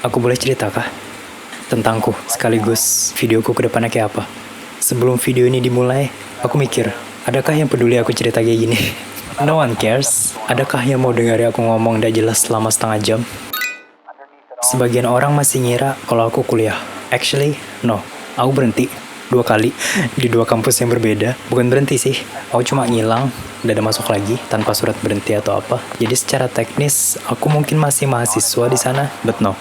Aku boleh cerita kah? Tentangku, sekaligus videoku ke depannya kayak apa. Sebelum video ini dimulai, aku mikir, adakah yang peduli aku cerita kayak gini? No one cares. Adakah yang mau dengar aku ngomong gak jelas selama setengah jam? Sebagian orang masih ngira kalau aku kuliah. Actually, no. Aku berhenti 2 kali di 2 kampus yang berbeda. Bukan berhenti sih, aku cuma ngilang, udah ada masuk lagi tanpa surat berhenti atau apa. Jadi secara teknis, aku mungkin masih mahasiswa di sana, but no.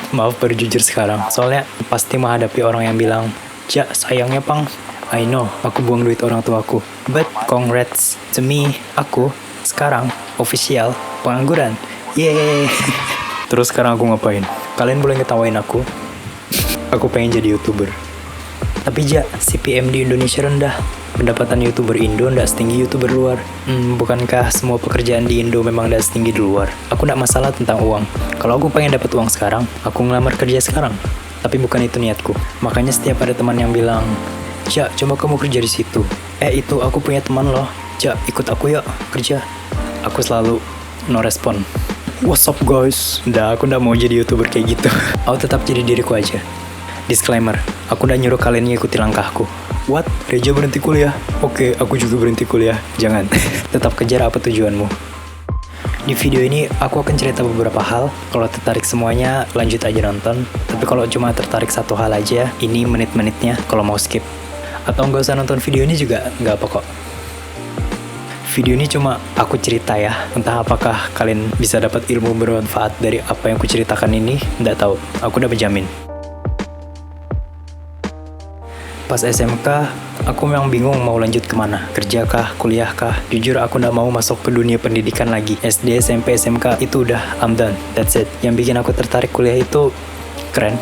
Maaf baru jujur sekarang, soalnya pasti menghadapi orang yang bilang, "Ja, sayangnya Pang, I know, aku buang duit orang tuaku. But congrats to me, aku sekarang official pengangguran. Yeay." Terus sekarang aku ngapain? Kalian boleh ngetawain aku. Aku pengen jadi YouTuber. Tapi Ja, CPM di Indonesia rendah. Pendapatan YouTuber Indo nggak setinggi YouTuber luar. Bukankah semua pekerjaan di Indo memang nggak setinggi di luar? Aku nggak masalah tentang uang. Kalau aku pengen dapat uang sekarang, aku ngelamar kerja sekarang. Tapi bukan itu niatku. Makanya setiap ada teman yang bilang, "Ja, coba kamu kerja di situ." Itu aku punya teman loh. Ja, ikut aku yuk kerja. Aku selalu no respon. What's up guys? Aku nggak mau jadi YouTuber kayak gitu. Aku tetap jadi diriku aja. Disclaimer, aku udah nyuruh kalian ngikuti langkahku. What? Reja berhenti kuliah? Oke, aku juga berhenti kuliah. Jangan. Tetap kejar apa tujuanmu. Di video ini, aku akan cerita beberapa hal. Kalau tertarik semuanya, lanjut aja nonton. Tapi kalau cuma tertarik satu hal aja, ini menit-menitnya kalau mau skip. Atau nggak usah nonton video ini juga nggak apa kok. Video ini cuma aku cerita ya. Entah apakah kalian bisa dapat ilmu bermanfaat dari apa yang aku ceritakan ini, nggak tahu. Aku udah berjamin. Pas SMK, aku memang bingung mau lanjut kemana. Kerja kah? Kuliah kah? Jujur aku gak mau masuk ke dunia pendidikan lagi. SD, SMP, SMK itu udah I'm done. That's it. Yang bikin aku tertarik kuliah itu keren.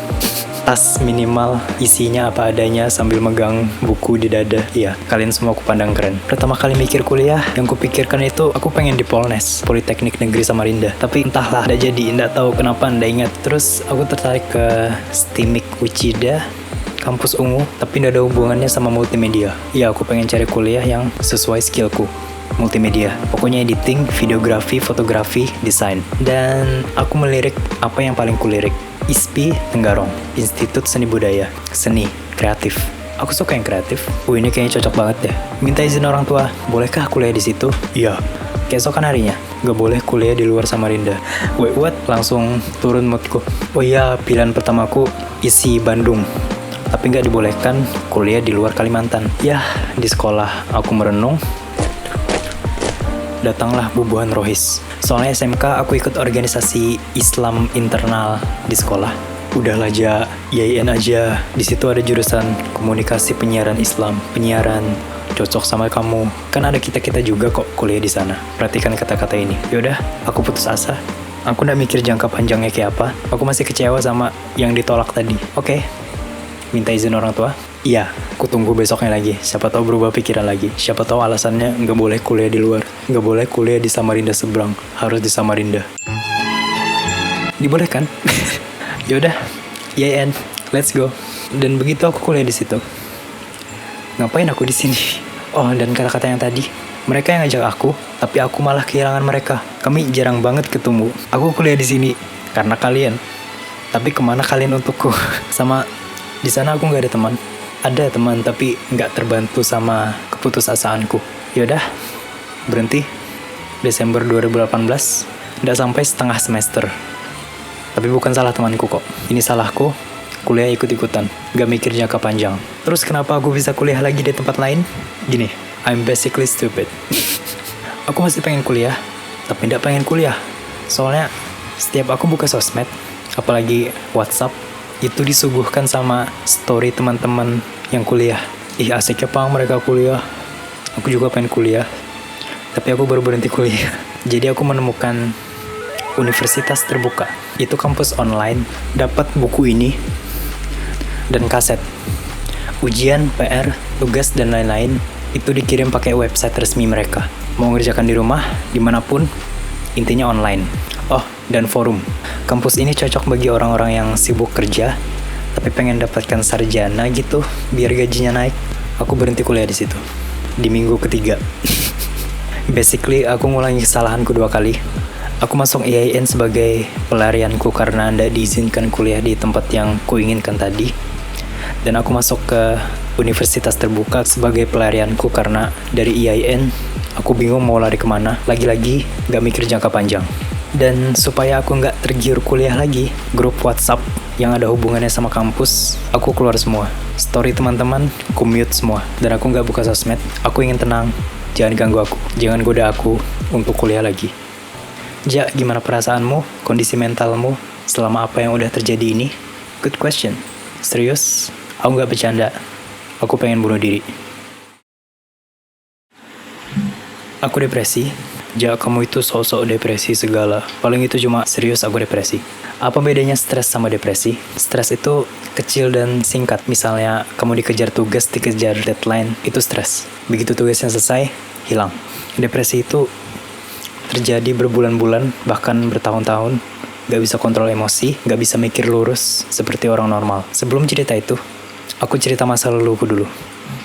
Tas minimal, isinya apa adanya sambil megang buku di dada. Iya, kalian semua aku pandang keren. Pertama kali mikir kuliah, yang kupikirkan itu aku pengen di Polnes, Politeknik Negeri Samarinda. Tapi entahlah, gak jadi, gak tahu kenapa, gak ingat. Terus aku tertarik ke STIMIK Uchida, kampus ungu, tapi gak ada hubungannya sama multimedia. Ya, aku pengen cari kuliah yang sesuai skillku. Multimedia. Pokoknya editing, videografi, fotografi, desain. Dan aku melirik apa yang paling kulirik. ISPI Tenggarong, Institut Seni Budaya, Seni, Kreatif. Aku suka yang kreatif. Ini kayaknya cocok banget deh. Minta izin orang tua, bolehkah kuliah di situ? Iya. Keesokan harinya, gak boleh kuliah di luar Samarinda. Wait, what? Langsung turun moodku. Oh iya, pilihan pertamaku isi Bandung. Tapi nggak dibolehkan kuliah di luar Kalimantan. Yah, di sekolah aku merenung. Datanglah bubuhan rohis. Soalnya SMK aku ikut organisasi Islam internal di sekolah. Udahlah Ja, IAIN aja. Di situ ada jurusan komunikasi penyiaran Islam, penyiaran. Cocok sama kamu. Kan ada kita-kita juga kok kuliah di sana. Perhatikan kata-kata ini. Yaudah, aku putus asa. Aku nggak mikir jangka panjangnya kayak apa. Aku masih kecewa sama yang ditolak tadi. Oke. Minta izin orang tua? Iya, aku tunggu besoknya lagi. Siapa tahu berubah pikiran lagi. Siapa tahu alasannya nggak boleh kuliah di luar. Nggak boleh kuliah di Samarinda seberang. Harus di Samarinda. Dibolehkan? Yaudah, IAIN, let's go. Dan begitu aku kuliah di situ. Ngapain aku di sini? Oh, dan kata-kata yang tadi. Mereka yang ngajak aku, tapi aku malah kehilangan mereka. Kami jarang banget ketemu. Aku kuliah di sini karena kalian. Tapi kemana kalian untukku? Sama di sana aku nggak ada teman. Ada teman tapi nggak terbantu sama keputusasaanku. Yaudah, berhenti. Desember 2018, nggak sampai setengah semester. Tapi bukan salah temanku kok. Ini salahku. Kuliah ikut-ikutan, nggak mikir jangka panjang. Terus kenapa aku bisa kuliah lagi di tempat lain? Gini, I'm basically stupid. Aku masih pengen kuliah, tapi nggak pengen kuliah. Soalnya setiap aku buka sosmed, apalagi WhatsApp, itu disuguhkan sama story teman-teman yang kuliah. Ih, asiknya Pang mereka kuliah. Aku juga pengen kuliah, tapi aku baru berhenti kuliah. Jadi aku menemukan universitas terbuka. Itu kampus online, dapat buku ini dan kaset. Ujian, PR, tugas, dan lain-lain itu dikirim pakai website resmi mereka. Mau ngerjakan di rumah, dimanapun, intinya online. Oh, dan forum. Kampus ini cocok bagi orang-orang yang sibuk kerja, tapi pengen dapatkan sarjana gitu, biar gajinya naik. Aku berhenti kuliah di situ. Di minggu ketiga. Basically, aku ngulangi kesalahanku 2 kali. Aku masuk IAIN sebagai pelarianku karena ndak diizinkan kuliah di tempat yang kuinginkan tadi. Dan aku masuk ke universitas terbuka sebagai pelarianku karena dari IAIN aku bingung mau lari kemana. Lagi-lagi gak mikir jangka panjang. Dan supaya aku nggak tergiur kuliah lagi, grup WhatsApp yang ada hubungannya sama kampus, aku keluar semua. Story teman-teman, aku mute semua. Dan aku nggak buka sosmed. Aku ingin tenang. Jangan ganggu aku. Jangan goda aku untuk kuliah lagi. Ja, gimana perasaanmu, kondisi mentalmu selama apa yang udah terjadi ini? Good question. Serius? Aku nggak bercanda. Aku pengen bunuh diri. Aku depresi. Ja, kamu itu sosok depresi segala. Paling itu cuma serius aku depresi. Apa bedanya stres sama depresi? Stres itu kecil dan singkat. Misalnya kamu dikejar tugas, dikejar deadline, itu stres. Begitu tugasnya selesai, hilang. Depresi itu terjadi berbulan-bulan, bahkan bertahun-tahun. Gak bisa kontrol emosi, gak bisa mikir lurus seperti orang normal. Sebelum cerita itu, aku cerita masa laluku dulu.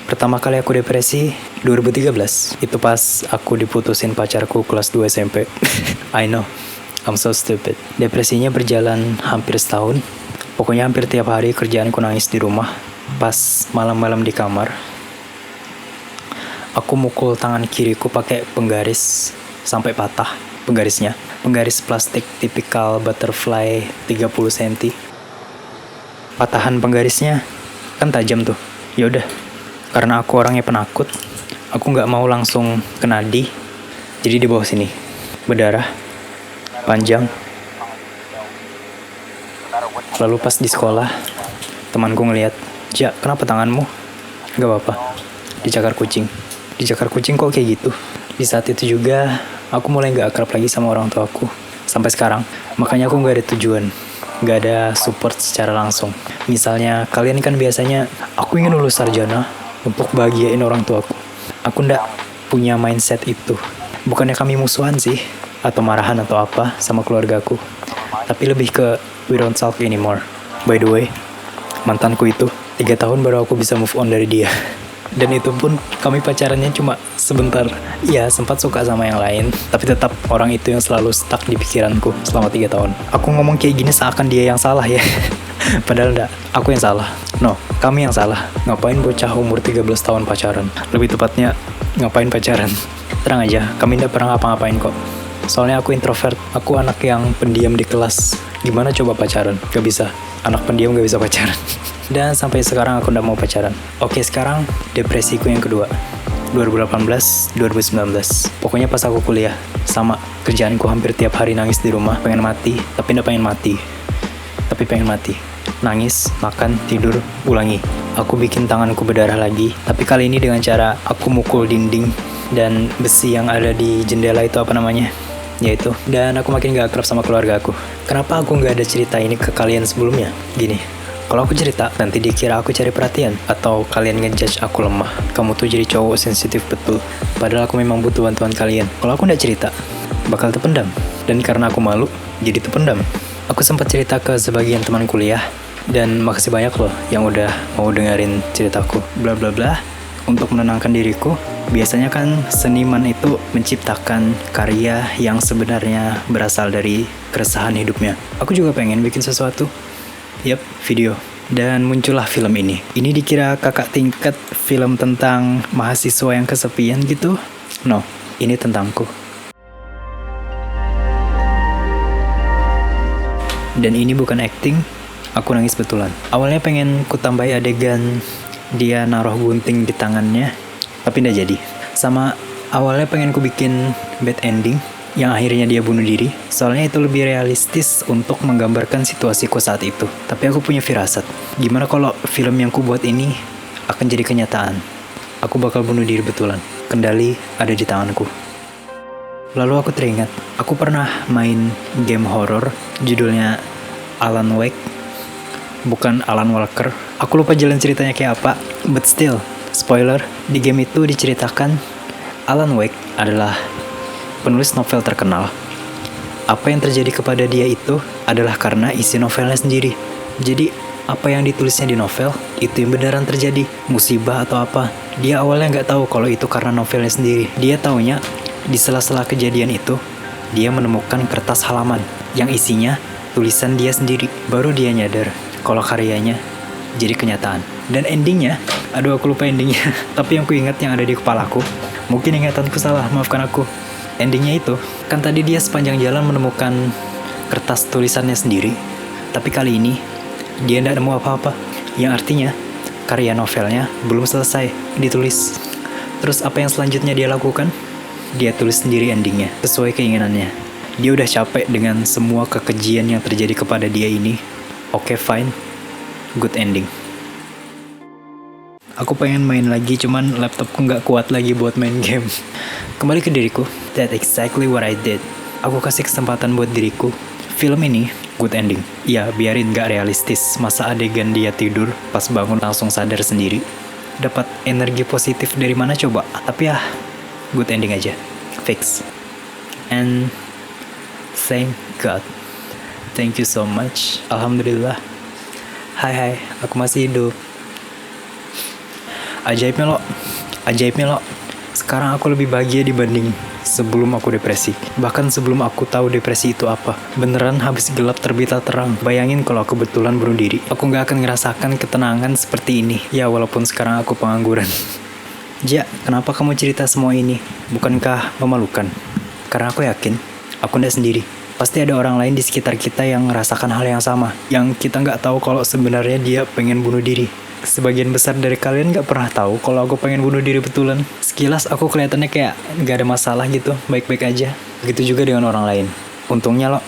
Pertama kali aku depresi 2013. Itu pas aku diputusin pacarku kelas 2 SMP. I know, I'm so stupid. Depresinya berjalan hampir setahun. Pokoknya hampir tiap hari kerjaanku nangis di rumah. Pas malam-malam di kamar, aku mukul tangan kiriku pakai penggaris sampai patah penggarisnya. Penggaris plastik tipikal butterfly 30 cm. Patahan penggarisnya kan tajam tuh. Yaudah, karena aku orangnya penakut, aku nggak mau langsung ke nadi. Jadi di bawah sini berdarah panjang. Lalu pas di sekolah, temanku ngeliat, Ja, kenapa tanganmu? Gak apa-apa, dicakar kucing. Dicakar kucing kok kayak gitu? Di saat itu juga, aku mulai gak akrab lagi sama orang tua aku. Sampai sekarang, makanya aku gak ada tujuan. Gak ada support secara langsung. Misalnya, kalian kan biasanya, aku ingin lulus sarjana untuk bahagiain orang tuaku. Aku ndak punya mindset itu. Bukannya kami musuhan sih, atau marahan atau apa sama keluargaku. Tapi lebih ke, we don't talk anymore. By the way, mantanku itu 3 tahun baru aku bisa move on dari dia. Dan itu pun kami pacarannya cuma sebentar. Ya, sempat suka sama yang lain, tapi tetap orang itu yang selalu stuck di pikiranku selama 3 tahun. Aku ngomong kayak gini seakan dia yang salah ya. Padahal enggak, aku yang salah. No, kami yang salah. Ngapain bocah umur 13 tahun pacaran? Lebih tepatnya, ngapain pacaran? Terang aja, kami enggak pernah ngapa-ngapain kok. Soalnya aku introvert, aku anak yang pendiam di kelas. Gimana coba pacaran? Gak bisa, anak pendiam gak bisa pacaran. Dan sampai sekarang aku nggak mau pacaran. Oke, sekarang depresiku yang kedua. 2018, 2019. Pokoknya pas aku kuliah, sama kerjaanku hampir tiap hari nangis di rumah, pengen mati, tapi nggak pengen mati. Tapi pengen mati. Nangis, makan, tidur, ulangi. Aku bikin tanganku berdarah lagi, tapi kali ini dengan cara aku mukul dinding dan besi yang ada di jendela itu apa namanya? Yaitu. Dan aku makin gak akrab sama keluarga aku. Kenapa aku gak ada cerita ini ke kalian sebelumnya? Gini, kalau aku cerita, nanti dikira aku cari perhatian. Atau kalian ngejudge aku lemah. Kamu tuh jadi cowok sensitif betul. Padahal aku memang butuh bantuan kalian. Kalau aku gak cerita, bakal terpendam. Dan karena aku malu, jadi terpendam. Aku sempat cerita ke sebagian teman kuliah. Dan makasih banyak loh yang udah mau dengerin ceritaku. Bla bla bla. Untuk menenangkan diriku, biasanya kan seniman itu menciptakan karya yang sebenarnya berasal dari keresahan hidupnya. Aku juga pengen bikin sesuatu. Yap, video. Dan muncullah film ini. Ini dikira kakak tingkat film tentang mahasiswa yang kesepian gitu. No, ini tentangku. Dan ini bukan acting, aku nangis betulan. Awalnya pengen ku tambahi adegan dia naruh gunting di tangannya, tapi nggak jadi. Sama awalnya pengen ku bikin bad ending, yang akhirnya dia bunuh diri. Soalnya itu lebih realistis untuk menggambarkan situasiku saat itu. Tapi aku punya firasat. Gimana kalau film yang ku buat ini akan jadi kenyataan? Aku bakal bunuh diri betulan. Kendali ada di tanganku. Lalu aku teringat, aku pernah main game horror judulnya Alan Wake. Bukan Alan Walker. Aku lupa jalan ceritanya kayak apa. But still, spoiler, di game itu diceritakan Alan Wake adalah penulis novel terkenal. Apa yang terjadi kepada dia itu adalah karena isi novelnya sendiri. Jadi, apa yang ditulisnya di novel, itu yang beneran terjadi. Musibah atau apa. Dia awalnya nggak tahu kalau itu karena novelnya sendiri. Dia taunya, di sela-sela kejadian itu, dia menemukan kertas halaman yang isinya tulisan dia sendiri. Baru dia nyadar kalau karyanya jadi kenyataan. Dan endingnya, aduh aku lupa endingnya. Tapi yang ku ingat yang ada di kepalaku. Mungkin ingatanku salah, maafkan aku. Endingnya itu, kan tadi dia sepanjang jalan menemukan kertas tulisannya sendiri. Tapi kali ini, dia tidak nemu apa-apa. Yang artinya, karya novelnya belum selesai ditulis. Terus apa yang selanjutnya dia lakukan? Dia tulis sendiri endingnya, sesuai keinginannya. Dia udah capek dengan semua kekejian yang terjadi kepada dia ini. Oke, fine. Good ending. Aku pengen main lagi, cuman laptopku nggak kuat lagi buat main game. Kembali ke diriku. That's exactly what I did. Aku kasih kesempatan buat diriku. Film ini good ending. Ya, biarin nggak realistis. Masa adegan dia tidur, pas bangun langsung sadar sendiri. Dapat energi positif dari mana coba? Tapi ya, good ending aja. Fix. And thank God. Thank you so much. Alhamdulillah. Hai, aku masih hidup. Ajaibnya lo. Sekarang aku lebih bahagia dibanding sebelum aku depresi. Bahkan sebelum aku tahu depresi itu apa. Beneran habis gelap terbitlah terang. Bayangin kalau aku betulan bunuh diri. Aku gak akan ngerasakan ketenangan seperti ini. Ya walaupun sekarang aku pengangguran. Ja, kenapa kamu cerita semua ini? Bukankah memalukan? Karena aku yakin, aku gak sendiri. Pasti ada orang lain di sekitar kita yang ngerasakan hal yang sama. Yang kita gak tahu kalau sebenarnya dia pengen bunuh diri. Sebagian besar dari kalian gak pernah tahu kalau aku pengen bunuh diri betulan. Sekilas aku kelihatannya kayak gak ada masalah gitu, baik-baik aja. Begitu juga dengan orang lain. Untungnya lo,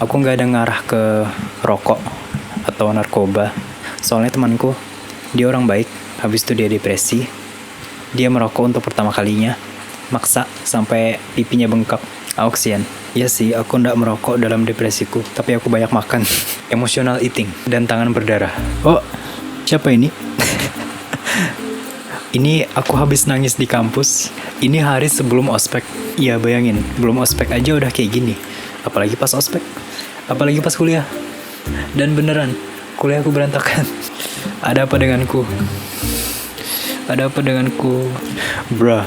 aku gak ada ngarah ke rokok atau narkoba. Soalnya temanku, dia orang baik, habis itu dia depresi. Dia merokok untuk pertama kalinya, maksa sampai pipinya bengkak. Aku kesian. Ya sih, aku ndak merokok dalam depresiku, tapi aku banyak makan. Emotional eating dan tangan berdarah. Oh, siapa ini? Ini aku habis nangis di kampus. Ini hari sebelum ospek. Ya bayangin, belum ospek aja udah kayak gini. Apalagi pas ospek. Apalagi pas kuliah. Dan beneran, kuliahku berantakan. Ada apa denganku? Bruh.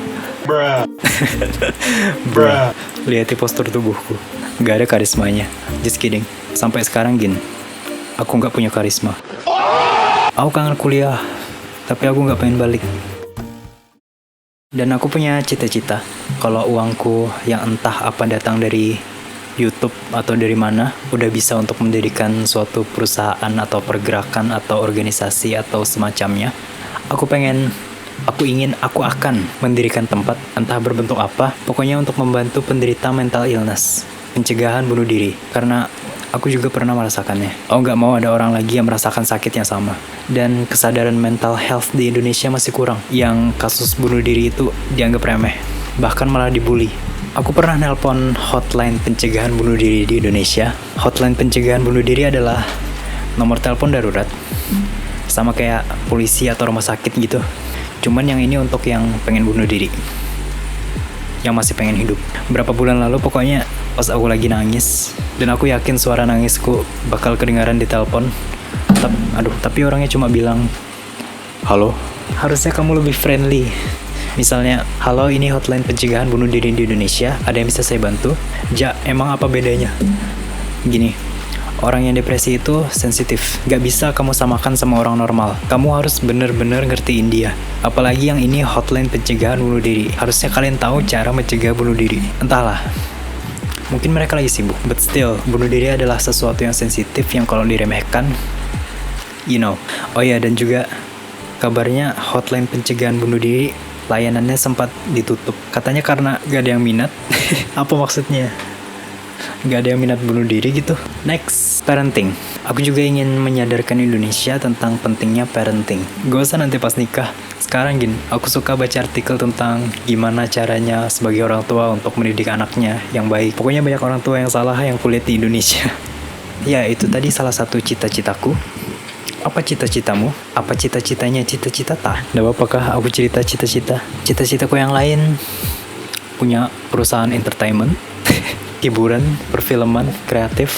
Lihat postur tubuhku. Gak ada karismanya. Just kidding. Sampai sekarang gini, aku gak punya karisma. Aku kangen kuliah, tapi aku gak pengen balik. Dan aku punya cita-cita, kalau uangku yang entah apa datang dari YouTube atau dari mana, udah bisa untuk mendirikan suatu perusahaan atau pergerakan atau organisasi atau semacamnya. Aku akan mendirikan tempat, entah berbentuk apa, pokoknya untuk membantu penderita mental illness, pencegahan bunuh diri, karena aku juga pernah merasakannya. Aku gak mau ada orang lagi yang merasakan sakit yang sama. Dan kesadaran mental health di Indonesia masih kurang. Yang kasus bunuh diri itu dianggap remeh. Bahkan malah dibully. Aku pernah nelpon hotline pencegahan bunuh diri di Indonesia. Hotline pencegahan bunuh diri adalah nomor telepon darurat. Sama kayak polisi atau rumah sakit gitu. Cuman yang ini untuk yang pengen bunuh diri. Yang masih pengen hidup. Berapa bulan lalu pokoknya pas aku lagi nangis, dan aku yakin suara nangisku bakal kedengaran di telepon. Tapi orangnya cuma bilang, halo. Harusnya kamu lebih friendly. Misalnya, halo, ini hotline pencegahan bunuh diri di Indonesia, ada yang bisa saya bantu? Ja, emang apa bedanya? Gini, orang yang depresi itu sensitif. Gak bisa kamu samakan sama orang normal. Kamu harus bener-bener ngertiin dia. Apalagi yang ini hotline pencegahan bunuh diri. Harusnya kalian tahu cara mencegah bunuh diri. Entahlah. Mungkin mereka lagi sibuk. But still, bunuh diri adalah sesuatu yang sensitif yang kalau diremehkan, you know. Oh ya, dan juga kabarnya hotline pencegahan bunuh diri layanannya sempat ditutup. Katanya karena gak ada yang minat. Apa maksudnya? Gak ada yang minat bunuh diri gitu. Next, parenting. Aku juga ingin menyadarkan Indonesia tentang pentingnya parenting. Gak usah nanti pas nikah. Sekarang gini, aku suka baca artikel tentang gimana caranya sebagai orang tua untuk mendidik anaknya yang baik. Pokoknya banyak orang tua yang salah yang kulihat di Indonesia. Ya, itu tadi salah satu cita-citaku. Apa cita-citamu? Apa cita-citanya cita-cita tak? Gak apa-apakah aku cerita cita-cita? Cita-citaku yang lain, punya perusahaan entertainment, hiburan, perfilman, kreatif,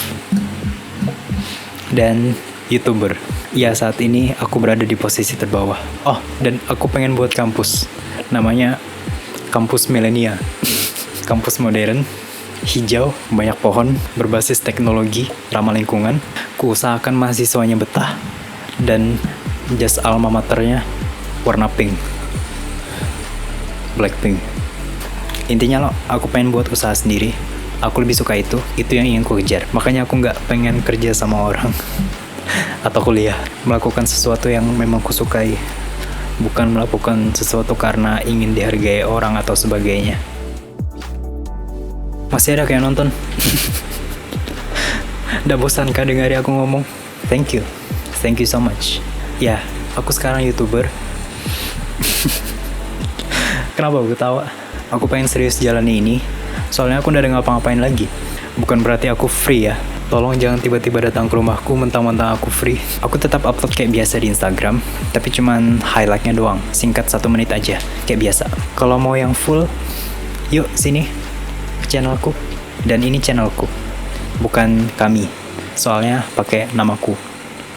dan YouTuber. Ya, saat ini aku berada di posisi terbawah. Oh, dan aku pengen buat kampus. Namanya Kampus Milenia. Kampus modern, hijau, banyak pohon, berbasis teknologi, ramah lingkungan. Kuusahakan mahasiswanya betah, dan jas alma maternya warna pink, Blackpink. Intinya aku pengen buat usaha sendiri. Aku lebih suka itu yang ingin ku kejar. Makanya aku nggak pengen kerja sama orang atau kuliah. Melakukan sesuatu yang memang ku sukai, bukan melakukan sesuatu karena ingin dihargai orang atau sebagainya. Masih ada kayak nonton? Udah bosan kah dengari aku ngomong? Thank you so much. Ya, aku sekarang YouTuber. Kenapa gue ketawa? Aku pengen serius jalani ini, soalnya aku udah ada ngapa-ngapain lagi. Bukan berarti aku free ya. Tolong jangan tiba-tiba datang ke rumahku mentang-mentang aku free. Aku tetap upload kayak biasa di Instagram, tapi cuman highlightnya doang, singkat 1 menit aja, kayak biasa. Kalau mau yang full, yuk sini ke channelku. Dan ini channelku, bukan kami. Soalnya pakai namaku,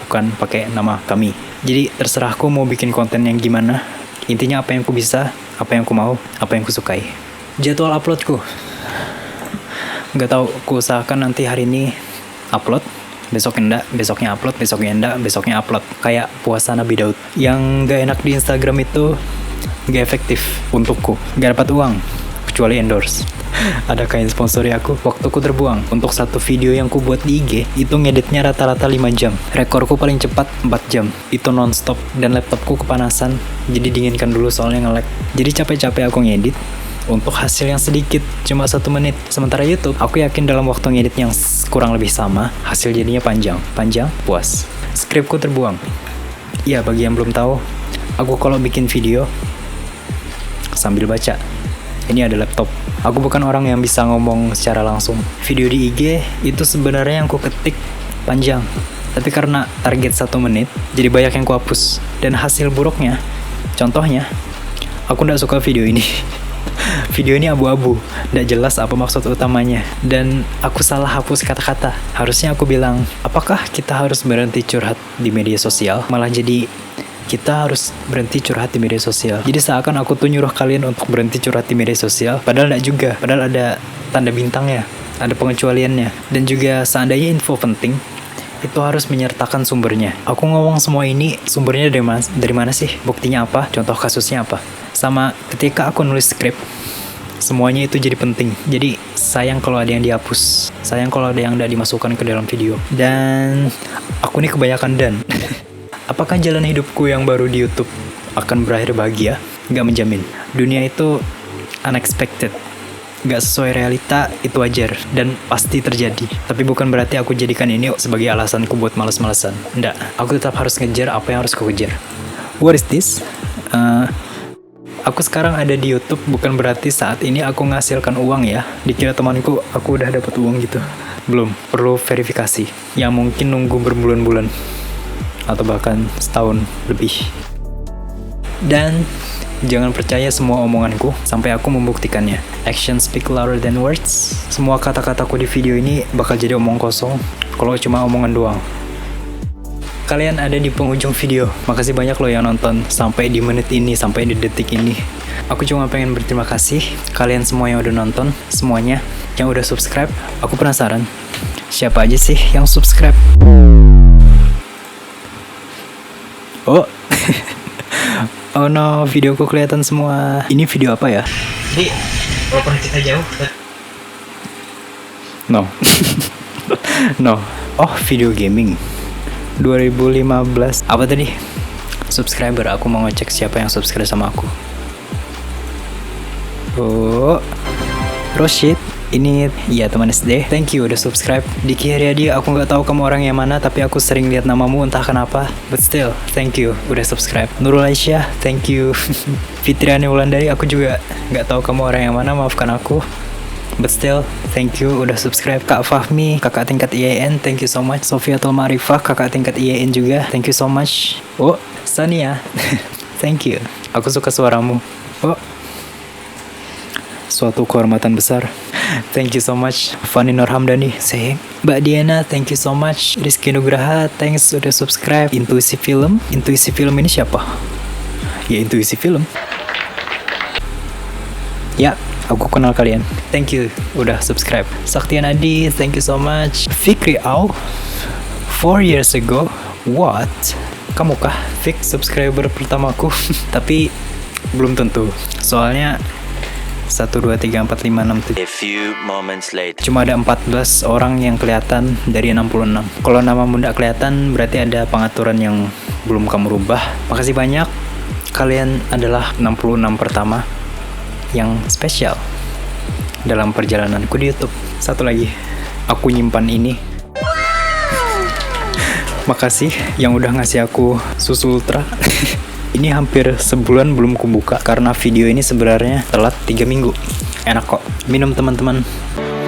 bukan pakai nama kami. Jadi terserahku mau bikin konten yang gimana. Intinya apa yang ku bisa, apa yang ku mau, apa yang ku sukai. Jadwal uploadku, nggak tahu. Ku usahakan nanti hari ini upload, besok enggak, besoknya upload, besoknya enggak, besoknya upload. Kayak puasa Nabi Daud. Yang nggak enak di Instagram itu nggak efektif untukku, nggak dapat uang kecuali endorse. Adakah yang sponsori aku? Waktuku terbuang. Untuk satu video yang ku buat di IG, itu ngeditnya rata-rata 5 jam. Rekorku paling cepat 4 jam. Itu non-stop. Dan laptopku kepanasan, jadi dinginkan dulu soalnya nge-lag. Jadi capek-capek aku ngedit untuk hasil yang sedikit, cuma 1 menit. Sementara YouTube, aku yakin dalam waktu ngedit yang kurang lebih sama, hasil jadinya panjang, puas. Skripku terbuang. Ya, bagi yang belum tahu, aku kalau bikin video sambil baca. Ini ada laptop. Aku bukan orang yang bisa ngomong secara langsung. Video di IG itu sebenarnya yang ku ketik panjang, tapi karena target 1 menit, jadi banyak yang ku hapus. Dan hasil buruknya, contohnya, aku nggak suka video ini. Video ini abu-abu, nggak jelas apa maksud utamanya. Dan aku salah hapus kata-kata. Harusnya aku bilang, apakah kita harus berhenti curhat di media sosial? Malah jadi, kita harus berhenti curhat di media sosial. Jadi seakan aku tuh nyuruh kalian untuk berhenti curhat di media sosial. Padahal enggak juga. Padahal ada tanda bintangnya, ada pengecualiannya. Dan juga seandainya info penting, itu harus menyertakan sumbernya. Aku ngomong semua ini, sumbernya dari mana sih? Buktinya apa? Contoh kasusnya apa? Sama ketika aku nulis skrip, semuanya itu jadi penting. Jadi sayang kalau ada yang dihapus. Sayang kalau ada yang enggak dimasukkan ke dalam video. Dan aku ini kebanyakan dan. Apakah jalan hidupku yang baru di YouTube akan berakhir bahagia? Nggak menjamin. Dunia itu unexpected. Nggak sesuai realita, itu wajar. Dan pasti terjadi. Tapi bukan berarti aku jadikan ini sebagai alasanku buat males-malesan. Nggak. Aku tetap harus ngejar apa yang harus aku kejar. What is this? Aku sekarang ada di YouTube bukan berarti saat ini aku ngasilkan uang ya. Dikira temanku aku udah dapat uang gitu. Belum. Perlu verifikasi. Yang mungkin nunggu berbulan-bulan. Atau bahkan setahun lebih. Dan jangan percaya semua omonganku sampai aku membuktikannya. Action speak louder than words. Semua kata-kataku di video ini bakal jadi omong kosong kalau cuma omongan doang. Kalian ada di penghujung video. Makasih banyak loh yang nonton sampai di menit ini, sampai di detik ini. Aku cuma pengen berterima kasih kalian semua yang udah nonton, semuanya yang udah subscribe. Aku penasaran, siapa aja sih yang subscribe? Oh, oh no, videoku kelihatan semua. Ini video apa ya? Jadi, walaupun kita jauh. No. No. Oh, video gaming. 2015. Apa tadi? Subscriber. Aku mau ngecek siapa yang subscribe sama aku. Oh, Roshid. Ini ya teman SD. Thank you udah subscribe. Diki Haryadi, aku nggak tahu kamu orang yang mana, tapi aku sering lihat namamu entah kenapa. But still, thank you udah subscribe. Nurul Aisyah, thank you. Fitriani Wulandari, aku juga nggak tahu kamu orang yang mana, maafkan aku. But still, thank you udah subscribe. Kak Fahmi, kakak tingkat IAIN, thank you so much. Sofiatul Ma'rifah, kakak tingkat IAIN juga, thank you so much. Oh, Sania, thank you. Aku suka suaramu. Oh, suatu kehormatan besar. Thank you so much. Fani Nur Hamdani, sayang. Mbak Diana, thank you so much. Rizky Nugraha, thanks udah subscribe. Intuisi Film. Intuisi Film ini siapa? Ya, Intuisi Film. Ya, aku kenal kalian. Thank you udah subscribe. Saktian Adi, thank you so much. Fikri Au, 4 years ago. What? Kamu kah Fik subscriber pertamaku? Tapi belum tentu. Soalnya 1, 2, 3, 4, 5, 6, 7. A few moments later. Cuma ada 14 orang yang kelihatan dari 66. Kalau namamu nggak kelihatan berarti ada pengaturan yang belum kamu rubah. Makasih banyak. Kalian adalah 66 pertama yang spesial dalam perjalananku di YouTube. Satu lagi, aku nyimpan ini. Makasih yang udah ngasih aku susu ultra. Ini hampir sebulan belum kubuka karena video ini sebenarnya telat 3 minggu. Enak kok. Minum teman-teman.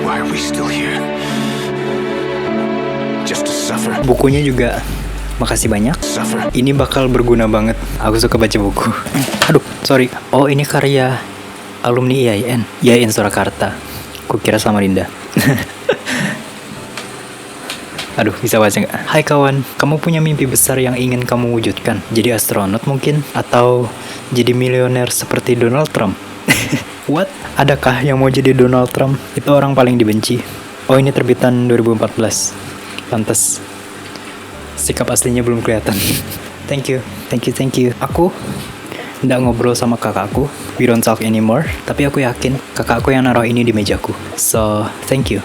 Why are we still here? Just to suffer. Bukunya juga makasih banyak. Suffer. Ini bakal berguna banget. Aku suka baca buku. Aduh, sorry. Oh, ini karya alumni IAIN Surakarta. Kukira Samarinda. Aduh, bisa baca nggak? Hai kawan, kamu punya mimpi besar yang ingin kamu wujudkan? Jadi astronot mungkin? Atau jadi milioner seperti Donald Trump? What? Adakah yang mau jadi Donald Trump? Itu orang paling dibenci. Oh, ini terbitan 2014. Pantes sikap aslinya belum kelihatan. Thank you. Aku nggak ngobrol sama kakakku. We don't talk anymore. Tapi aku yakin kakakku yang naruh ini di mejaku. So, thank you.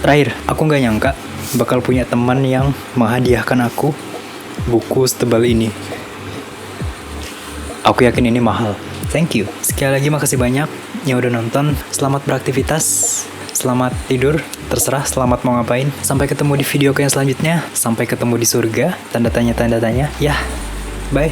Terakhir, aku nggak nyangka bakal punya teman yang menghadiahkan aku buku setebal ini. Aku yakin ini mahal. Thank you. Sekali lagi makasih banyak yang udah nonton. Selamat beraktivitas, selamat tidur, terserah selamat mau ngapain. Sampai ketemu di video yang selanjutnya. Sampai ketemu di surga. Tanda tanya. Ya, bye.